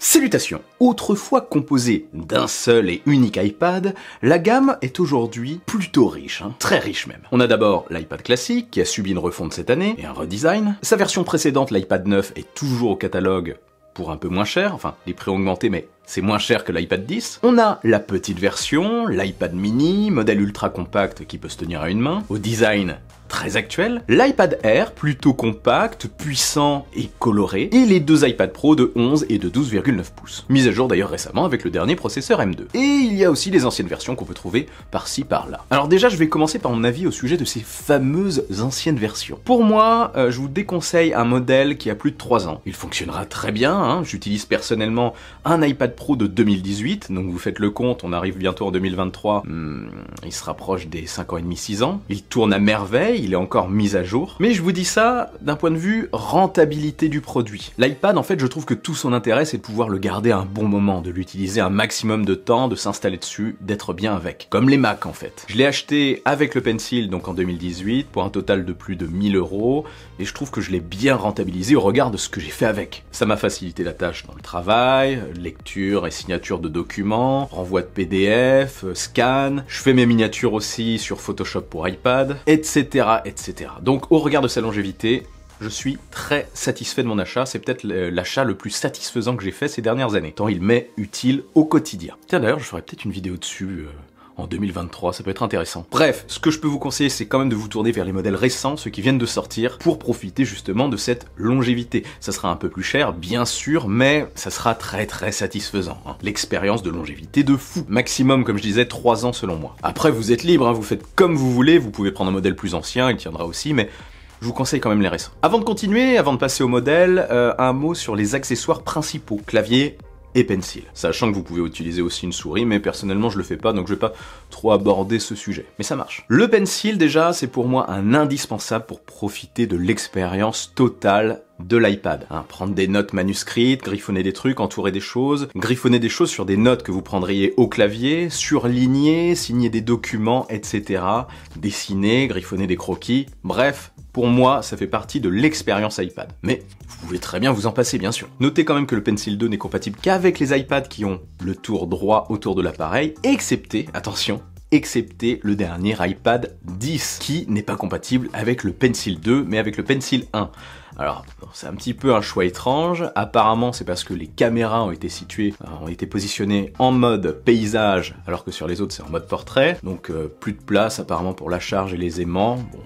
Salutations! Autrefois composée d'un seul et unique iPad, la gamme est aujourd'hui plutôt riche, très riche même. On a d'abord l'iPad classique qui a subi une refonte cette année et un redesign. Sa version précédente, l'iPad 9, est toujours au catalogue pour un peu moins cher, enfin les prix ont augmenté mais c'est moins cher que l'iPad 10. On a la petite version, l'iPad mini, modèle ultra compact qui peut se tenir à une main, au design très actuel, l'iPad Air, plutôt compact, puissant et coloré, et les deux iPad Pro de 11 et de 12,9 pouces. Mise à jour d'ailleurs récemment avec le dernier processeur M2. Et il y a aussi les anciennes versions qu'on peut trouver par-ci par-là. Alors déjà, je vais commencer par mon avis au sujet de ces fameuses anciennes versions. Pour moi, je vous déconseille un modèle qui a plus de 3 ans. Il fonctionnera très bien, j'utilise personnellement un iPad Pro de 2018, donc vous faites le compte, on arrive bientôt en 2023, il se rapproche des 5 ans et demi, 6 ans. Il tourne à merveille, il est encore mis à jour. Mais je vous dis ça d'un point de vue rentabilité du produit. L'iPad, en fait, je trouve que tout son intérêt, c'est de pouvoir le garder un bon moment, de l'utiliser un maximum de temps, de s'installer dessus, d'être bien avec. Comme les Mac, en fait. Je l'ai acheté avec le Pencil, donc en 2018, pour un total de plus de 1000 €, et je trouve que je l'ai bien rentabilisé au regard de ce que j'ai fait avec. Ça m'a facilité la tâche dans le travail, lecture et signature de documents, renvoi de PDF, scan, je fais mes miniatures aussi sur Photoshop pour iPad, etc. etc. Donc au regard de sa longévité, je suis très satisfait de mon achat, c'est peut-être l'achat le plus satisfaisant que j'ai fait ces dernières années, tant il m'est utile au quotidien. Tiens d'ailleurs, je ferai peut-être une vidéo dessus en 2023, ça peut être intéressant. Bref, ce que je peux vous conseiller, c'est quand même de vous tourner vers les modèles récents, ceux qui viennent de sortir, pour profiter justement de cette longévité. Ça sera un peu plus cher, bien sûr, mais ça sera très satisfaisant. L'expérience de longévité de fou. Maximum, comme je disais, 3 ans selon moi. Après, vous êtes libre, vous faites comme vous voulez, vous pouvez prendre un modèle plus ancien, il tiendra aussi, mais je vous conseille quand même les récents. Avant de continuer, avant de passer au modèle, un mot sur les accessoires principaux. Clavier et Pencil. Sachant que vous pouvez utiliser aussi une souris, mais personnellement je le fais pas, donc je vais pas trop aborder ce sujet. Mais ça marche. Le Pencil déjà, c'est pour moi un indispensable pour profiter de l'expérience totale de l'iPad. Prendre des notes manuscrites, griffonner des trucs, entourer des choses, griffonner des choses sur des notes que vous prendriez au clavier, surligner, signer des documents, etc. Dessiner, griffonner des croquis, bref, pour moi, ça fait partie de l'expérience iPad. Mais vous pouvez très bien vous en passer, bien sûr. Notez quand même que le Pencil 2 n'est compatible qu'avec les iPads qui ont le tour droit autour de l'appareil, excepté, attention, excepté le dernier iPad 10, qui n'est pas compatible avec le Pencil 2, mais avec le Pencil 1. Alors, c'est un petit peu un choix étrange. Apparemment, c'est parce que les caméras ont été positionnées en mode paysage, alors que sur les autres, c'est en mode portrait. Donc, plus de place apparemment pour la charge et les aimants. Bon,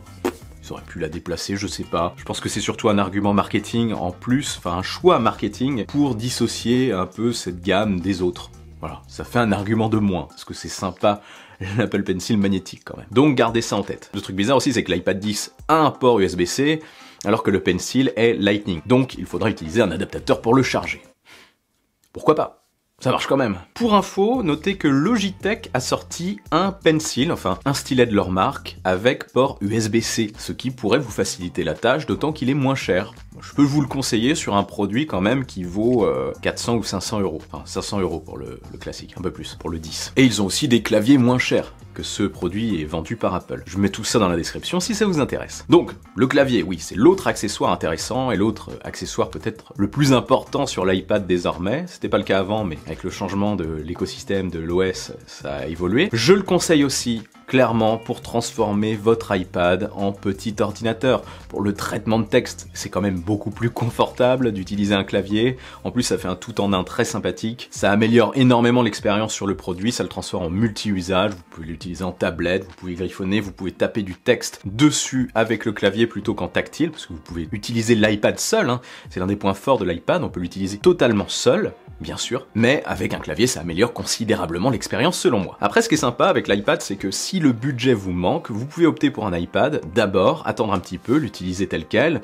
ils auraient pu la déplacer, je sais pas. Je pense que c'est surtout un argument marketing en plus, enfin un choix marketing pour dissocier un peu cette gamme des autres. Voilà, ça fait un argument de moins, parce que c'est sympa l'Apple Pencil magnétique quand même. Donc gardez ça en tête. Le truc bizarre aussi, c'est que l'iPad 10 a un port USB-C, alors que le Pencil est Lightning. Donc il faudra utiliser un adaptateur pour le charger. Pourquoi pas ? Ça marche quand même. Pour info, notez que Logitech a sorti un Pencil, enfin un stylet de leur marque, avec port USB-C, ce qui pourrait vous faciliter la tâche, d'autant qu'il est moins cher. Je peux vous le conseiller sur un produit quand même qui vaut 400 ou 500 €. Enfin 500 € pour le classique, un peu plus, pour le 10. Et ils ont aussi des claviers moins chers que ce produit est vendu par Apple. Je mets tout ça dans la description si ça vous intéresse. Donc, le clavier, oui, c'est l'autre accessoire intéressant et l'autre accessoire peut-être le plus important sur l'iPad désormais. C'était pas le cas avant, mais avec le changement de l'écosystème de l'OS, ça a évolué. Je le conseille aussi clairement pour transformer votre iPad en petit ordinateur. Pour le traitement de texte, c'est quand même beaucoup plus confortable d'utiliser un clavier. En plus, ça fait un tout en un très sympathique. Ça améliore énormément l'expérience sur le produit, ça le transforme en multi-usage. Vous pouvez l'utiliser en tablette, vous pouvez griffonner, vous pouvez taper du texte dessus avec le clavier plutôt qu'en tactile, parce que vous pouvez utiliser l'iPad seul, c'est l'un des points forts de l'iPad, on peut l'utiliser totalement seul, bien sûr, mais avec un clavier, ça améliore considérablement l'expérience selon moi. Après, ce qui est sympa avec l'iPad, c'est que si le budget vous manque, vous pouvez opter pour un iPad, d'abord, attendre un petit peu, l'utiliser tel quel,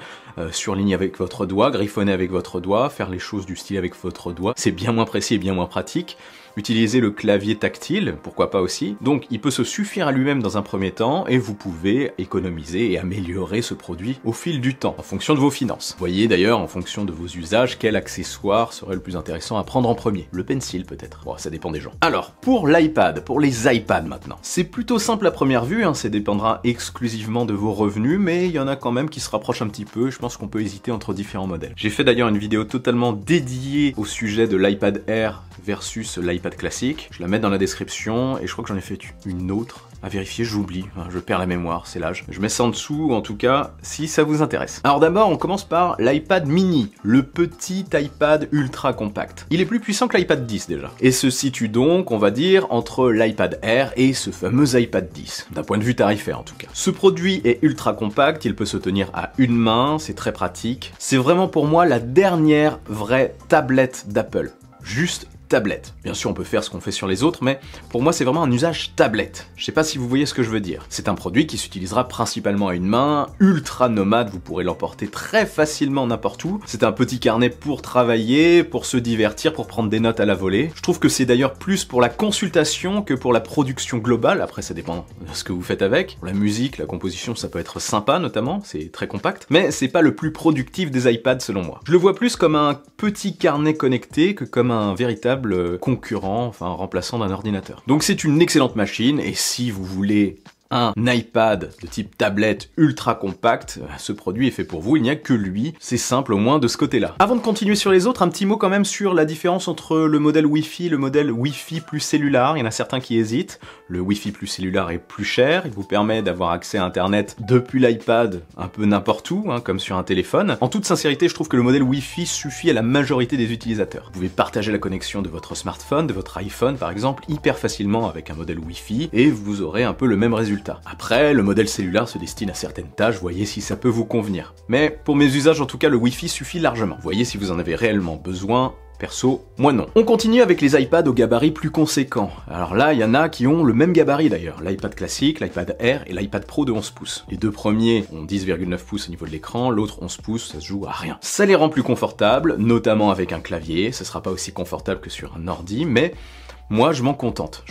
surligner avec votre doigt, griffonner avec votre doigt, faire les choses du style avec votre doigt, c'est bien moins précis et bien moins pratique. utiliser le clavier tactile, pourquoi pas aussi. Donc il peut se suffire à lui-même dans un premier temps et vous pouvez économiser et améliorer ce produit au fil du temps, en fonction de vos finances. Voyez d'ailleurs, en fonction de vos usages, quel accessoire serait le plus intéressant à prendre en premier. Le pencil peut-être. Bon, ça dépend des gens. Alors, pour l'iPad, pour les iPads maintenant. C'est plutôt simple à première vue, hein, ça dépendra exclusivement de vos revenus, mais il y en a quand même qui se rapprochent un petit peu, je pense qu'on peut hésiter entre différents modèles. J'ai fait d'ailleurs une vidéo totalement dédiée au sujet de l'iPad Air versus l'iPad classique. Je la mets dans la description et je crois que j'en ai fait une autre à vérifier, j'oublie, je perds la mémoire, c'est l'âge. Je mets ça en dessous, en tout cas, si ça vous intéresse. Alors d'abord, on commence par l'iPad mini, le petit iPad ultra compact. Il est plus puissant que l'iPad 10 déjà, et se situe donc, on va dire, entre l'iPad Air et ce fameux iPad 10, d'un point de vue tarifaire en tout cas. Ce produit est ultra compact, il peut se tenir à une main, c'est très pratique. C'est vraiment pour moi la dernière vraie tablette d'Apple. Juste tablette. Bien sûr, on peut faire ce qu'on fait sur les autres, mais pour moi, c'est vraiment un usage tablette. Je sais pas si vous voyez ce que je veux dire. C'est un produit qui s'utilisera principalement à une main, ultra nomade, vous pourrez l'emporter très facilement n'importe où. C'est un petit carnet pour travailler, pour se divertir, pour prendre des notes à la volée. Je trouve que c'est d'ailleurs plus pour la consultation que pour la production globale. Après, ça dépend de ce que vous faites avec. Pour la musique, la composition, ça peut être sympa notamment, c'est très compact, mais c'est pas le plus productif des iPads selon moi. Je le vois plus comme un petit carnet connecté que comme un véritable concurrent, enfin remplaçant d'un ordinateur. Donc c'est une excellente machine, et si vous voulez un iPad de type tablette ultra compact, ce produit est fait pour vous, il n'y a que lui, c'est simple au moins de ce côté-là. Avant de continuer sur les autres, un petit mot quand même sur la différence entre le modèle Wi-Fi et le modèle Wi-Fi plus cellulaire, il y en a certains qui hésitent. Le Wi-Fi plus cellulaire est plus cher, il vous permet d'avoir accès à internet depuis l'iPad un peu n'importe où, hein, comme sur un téléphone. En toute sincérité, je trouve que le modèle Wi-Fi suffit à la majorité des utilisateurs. Vous pouvez partager la connexion de votre smartphone, de votre iPhone par exemple, hyper facilement avec un modèle Wi-Fi, et vous aurez un peu le même résultat. Après, le modèle cellulaire se destine à certaines tâches, voyez si ça peut vous convenir. Mais pour mes usages en tout cas, le Wi-Fi suffit largement. Voyez si vous en avez réellement besoin. Perso, moi non. On continue avec les iPads au gabarit plus conséquent. Alors là, il y en a qui ont le même gabarit d'ailleurs. L'iPad classique, l'iPad Air et l'iPad Pro de 11 pouces. Les deux premiers ont 10,9 pouces au niveau de l'écran, l'autre 11 pouces, ça se joue à rien. Ça les rend plus confortables, notamment avec un clavier. Ce sera pas aussi confortable que sur un ordi, mais moi, je m'en contente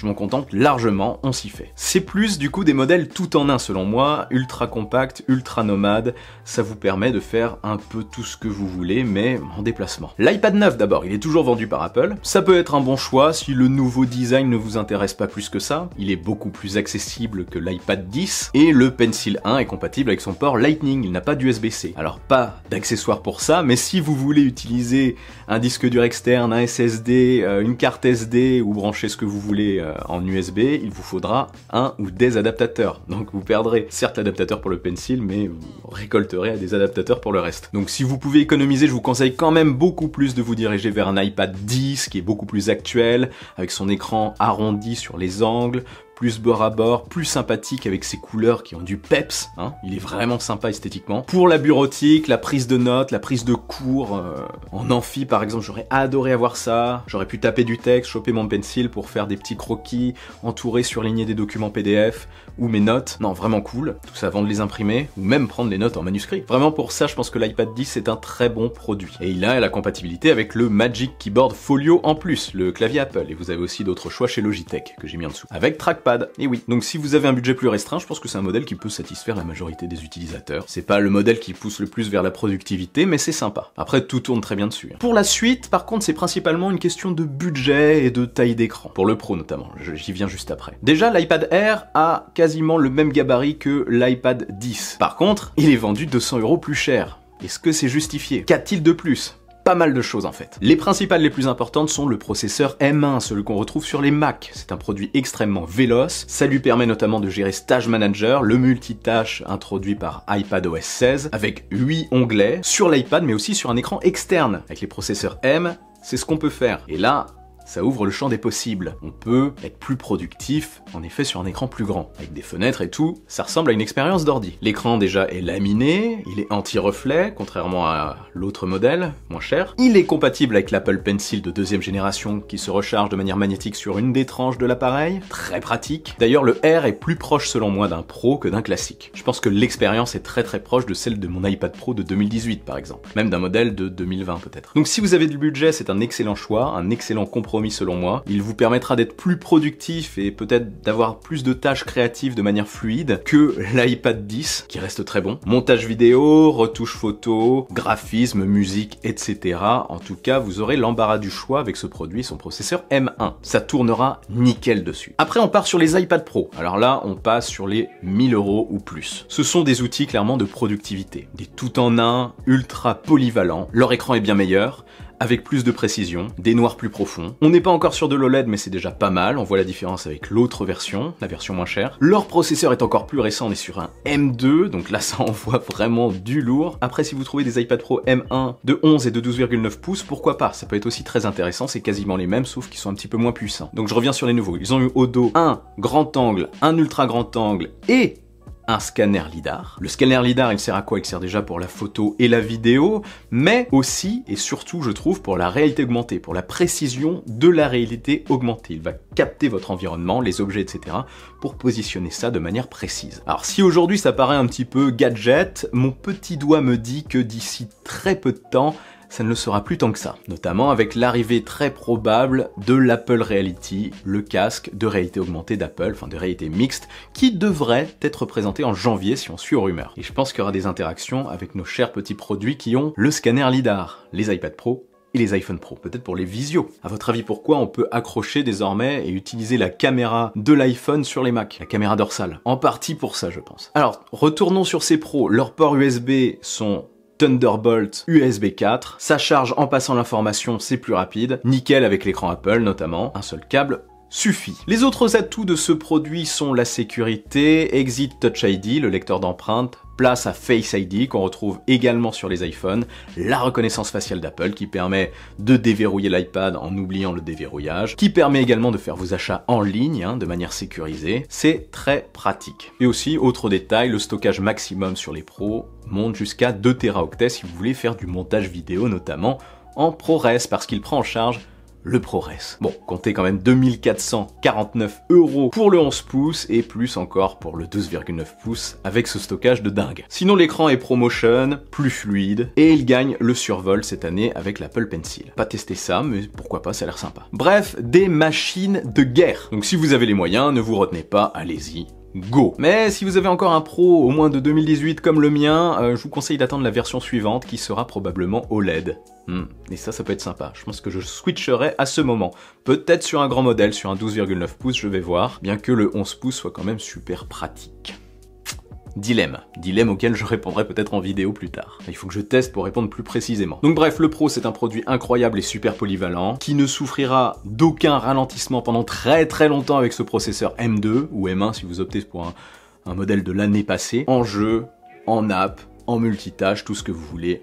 largement, on s'y fait. C'est plus du coup des modèles tout en un selon moi, ultra compact, ultra nomade, ça vous permet de faire un peu tout ce que vous voulez, mais en déplacement. L'iPad 9 d'abord, il est toujours vendu par Apple, ça peut être un bon choix si le nouveau design ne vous intéresse pas plus que ça, il est beaucoup plus accessible que l'iPad 10, et le Pencil 1 est compatible avec son port Lightning, il n'a pas d'USB-C. Alors pas d'accessoire pour ça, mais si vous voulez utiliser un disque dur externe, un SSD, une carte SD ou brancher ce que vous voulez en USB, il vous faudra un ou des adaptateurs. Donc vous perdrez certes l'adaptateur pour le Pencil, mais vous récolterez à des adaptateurs pour le reste. Donc si vous pouvez économiser, je vous conseille quand même beaucoup plus de vous diriger vers un iPad 10 qui est beaucoup plus actuel, avec son écran arrondi sur les angles, plus bord à bord, plus sympathique avec ses couleurs qui ont du peps, hein. Il est vraiment sympa esthétiquement. Pour la bureautique, la prise de notes, la prise de cours, en amphi par exemple, j'aurais adoré avoir ça. J'aurais pu taper du texte, choper mon pencil pour faire des petits croquis, entourer, surligner des documents PDF ou mes notes. Non, vraiment cool. Tout ça avant de les imprimer, ou même prendre les notes en manuscrit. Vraiment pour ça, je pense que l'iPad 10 est un très bon produit. Et il a la compatibilité avec le Magic Keyboard Folio en plus, le clavier Apple. Et vous avez aussi d'autres choix chez Logitech, que j'ai mis en dessous. Avec trackpad. Et oui, donc si vous avez un budget plus restreint, je pense que c'est un modèle qui peut satisfaire la majorité des utilisateurs. C'est pas le modèle qui pousse le plus vers la productivité, mais c'est sympa. Après, tout tourne très bien dessus. Pour la suite, par contre, c'est principalement une question de budget et de taille d'écran. Pour le Pro notamment, j'y viens juste après. Déjà, l'iPad Air a quasiment le même gabarit que l'iPad 10. Par contre, il est vendu 200 € plus cher. Est-ce que c'est justifié? Qu'a-t-il de plus? Pas mal de choses en fait. Les principales les plus importantes sont le processeur M1, celui qu'on retrouve sur les Mac. C'est un produit extrêmement véloce, ça lui permet notamment de gérer Stage Manager, le multitâche introduit par iPadOS 16, avec 8 onglets, sur l'iPad mais aussi sur un écran externe. Avec les processeurs M, c'est ce qu'on peut faire. Et là, ça ouvre le champ des possibles. On peut être plus productif, en effet, sur un écran plus grand. Avec des fenêtres et tout, ça ressemble à une expérience d'ordi. L'écran déjà est laminé, il est anti-reflet, contrairement à l'autre modèle, moins cher. Il est compatible avec l'Apple Pencil de 2e génération, qui se recharge de manière magnétique sur une des tranches de l'appareil. Très pratique. D'ailleurs, le Air est plus proche selon moi d'un Pro que d'un classique. Je pense que l'expérience est très proche de celle de mon iPad Pro de 2018 par exemple. Même d'un modèle de 2020 peut-être. Donc si vous avez du budget, c'est un excellent choix, un excellent compromis compromis selon moi. Il vous permettra d'être plus productif et peut-être d'avoir plus de tâches créatives de manière fluide que l'iPad 10, qui reste très bon. Montage vidéo, retouche photo, graphisme, musique, etc. En tout cas, vous aurez l'embarras du choix avec ce produit, son processeur M1. Ça tournera nickel dessus. Après, on part sur les iPad Pro. Alors là, on passe sur les 1000 € ou plus. Ce sont des outils clairement de productivité. Des tout-en-un, ultra polyvalents. Leur écran est bien meilleur, avec plus de précision, des noirs plus profonds. On n'est pas encore sur de l'OLED, mais c'est déjà pas mal. On voit la différence avec l'autre version, la version moins chère. Leur processeur est encore plus récent, on est sur un M2, donc là ça envoie vraiment du lourd. Après, si vous trouvez des iPad Pro M1 de 11 et de 12,9 pouces, pourquoi pas? Ça peut être aussi très intéressant, c'est quasiment les mêmes, sauf qu'ils sont un petit peu moins puissants. Donc je reviens sur les nouveaux. Ils ont eu au dos un grand angle, un ultra grand angle et un scanner lidar. Le scanner lidar, il sert à quoi? Il sert déjà pour la photo et la vidéo, mais aussi et surtout, je trouve, pour la réalité augmentée, pour la précision de la réalité augmentée. Il va capter votre environnement, les objets, etc., pour positionner ça de manière précise. Alors si aujourd'hui ça paraît un petit peu gadget, mon petit doigt me dit que d'ici très peu de temps, ça ne le sera plus tant que ça, notamment avec l'arrivée très probable de l'Apple Reality, le casque de réalité augmentée d'Apple, enfin de réalité mixte, qui devrait être présenté en janvier si on suit aux rumeurs. Et je pense qu'il y aura des interactions avec nos chers petits produits qui ont le scanner lidar, les iPad Pro et les iPhone Pro, peut-être pour les visios. À votre avis, pourquoi on peut accrocher désormais et utiliser la caméra de l'iPhone sur les Mac, la caméra dorsale? En partie pour ça, je pense. Alors, retournons sur ces pros. Leurs ports USB sont Thunderbolt USB 4, ça charge en passant l'information, c'est plus rapide, nickel avec l'écran Apple notamment, un seul câble suffit. Les autres atouts de ce produit sont la sécurité, Exit Touch ID, le lecteur d'empreintes, place à Face ID qu'on retrouve également sur les iPhones, la reconnaissance faciale d'Apple qui permet de déverrouiller l'iPad en oubliant le déverrouillage, qui permet également de faire vos achats en ligne de manière sécurisée. C'est très pratique. Et aussi, autre détail, le stockage maximum sur les pros monte jusqu'à 2 Teraoctets si vous voulez faire du montage vidéo notamment en ProRes parce qu'il prend en charge le ProRes. Bon, comptez quand même 2449 € pour le 11 pouces et plus encore pour le 12,9 pouces avec ce stockage de dingue. Sinon, l'écran est ProMotion, plus fluide et il gagne le survol cette année avec l'Apple Pencil. Pas testé ça, mais pourquoi pas, ça a l'air sympa. Bref, des machines de guerre. Donc si vous avez les moyens, ne vous retenez pas, allez-y. Go. Mais si vous avez encore un Pro au moins de 2018 comme le mien, je vous conseille d'attendre la version suivante qui sera probablement OLED. Et ça peut être sympa. Je pense que je switcherai à ce moment. Peut-être sur un grand modèle, sur un 12,9 pouces, je vais voir, bien que le 11 pouces soit quand même super pratique. Dilemme auquel je répondrai peut-être en vidéo plus tard. Il faut que je teste pour répondre plus précisément. Donc bref, le Pro c'est un produit incroyable et super polyvalent, qui ne souffrira d'aucun ralentissement pendant très longtemps avec ce processeur M2, ou M1 si vous optez pour un modèle de l'année passée, en jeu, en app, en multitâche, tout ce que vous voulez.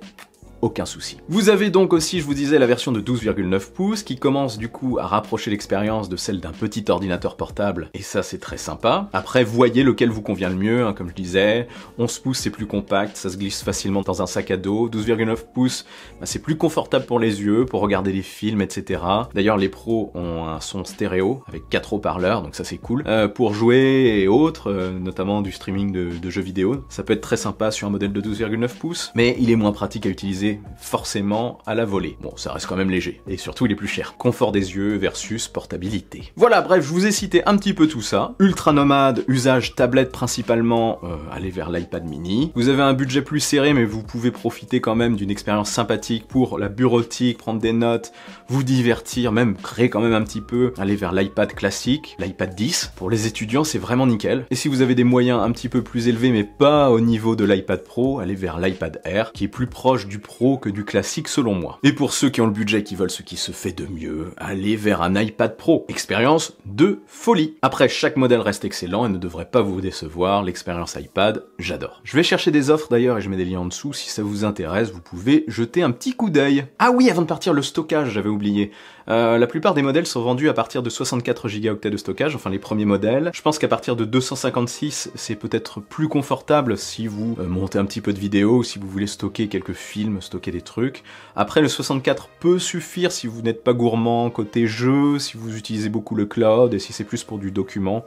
Aucun souci. Vous avez donc aussi, je vous disais, la version de 12,9 pouces qui commence du coup à rapprocher l'expérience de celle d'un petit ordinateur portable et ça c'est très sympa. Après, voyez lequel vous convient le mieux, comme je disais. 11 pouces c'est plus compact, ça se glisse facilement dans un sac à dos. 12,9 pouces, c'est plus confortable pour les yeux, pour regarder des films, etc. D'ailleurs, les pros ont un son stéréo avec 4 haut-parleurs, donc ça c'est cool. Pour jouer et autres, notamment du streaming de jeux vidéo, ça peut être très sympa sur un modèle de 12,9 pouces, mais il est moins pratique à utiliser forcément à la volée. Bon, ça reste quand même léger. Et surtout, il est plus cher. Confort des yeux versus portabilité. Voilà, bref, je vous ai cité un petit peu tout ça. Ultra nomade, usage tablette principalement, allez vers l'iPad mini. Vous avez un budget plus serré, mais vous pouvez profiter quand même d'une expérience sympathique pour la bureautique, prendre des notes, vous divertir, même créer quand même un petit peu, aller vers l'iPad classique, l'iPad 10. Pour les étudiants, c'est vraiment nickel. Et si vous avez des moyens un petit peu plus élevés, mais pas au niveau de l'iPad Pro, allez vers l'iPad Air, qui est plus proche du Pro que du classique selon moi. Et pour ceux qui ont le budget, qui veulent ce qui se fait de mieux, allez vers un iPad Pro. Expérience de folie. Après, chaque modèle reste excellent et ne devrait pas vous décevoir. L'expérience iPad, j'adore. Je vais chercher des offres d'ailleurs et je mets des liens en dessous. Si ça vous intéresse, vous pouvez jeter un petit coup d'œil. Ah oui, avant de partir, le stockage, j'avais oublié. La plupart des modèles sont vendus à partir de 64 Go de stockage, enfin les premiers modèles. Je pense qu'à partir de 256, c'est peut-être plus confortable si vous montez un petit peu de vidéo ou si vous voulez stocker quelques films, stocker des trucs. Après, le 64 peut suffire si vous n'êtes pas gourmand côté jeu, si vous utilisez beaucoup le cloud et si c'est plus pour du document.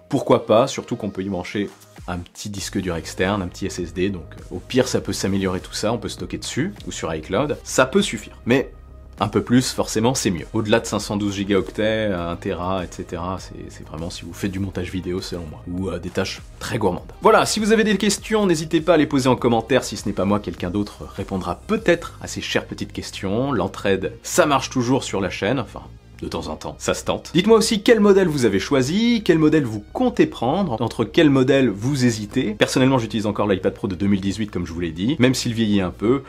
Pourquoi pas, surtout qu'on peut y brancher un petit disque dur externe, un petit SSD, donc au pire ça peut s'améliorer tout ça, on peut stocker dessus, ou sur iCloud, ça peut suffire. Mais Un peu plus, forcément, c'est mieux. Au-delà de 512 Go, 1 Tera, etc., c'est vraiment si vous faites du montage vidéo, selon moi, ou des tâches très gourmandes. Voilà, si vous avez des questions, n'hésitez pas à les poser en commentaire. Si ce n'est pas moi, quelqu'un d'autre répondra peut-être à ces chères petites questions. L'entraide, ça marche toujours sur la chaîne, enfin... de temps en temps, ça se tente. Dites-moi aussi quel modèle vous avez choisi, quel modèle vous comptez prendre, entre quel modèle vous hésitez. Personnellement, j'utilise encore l'iPad Pro de 2018, comme je vous l'ai dit, même s'il vieillit un peu.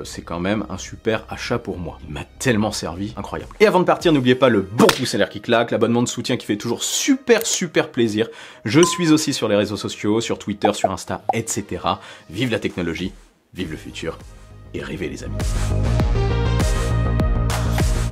C'est quand même un super achat pour moi. Il m'a tellement servi, incroyable. Et avant de partir, n'oubliez pas le bon pouce en l'air qui claque, l'abonnement de soutien qui fait toujours super plaisir. Je suis aussi sur les réseaux sociaux, sur Twitter, sur Insta, etc. Vive la technologie, vive le futur, et rêvez les amis.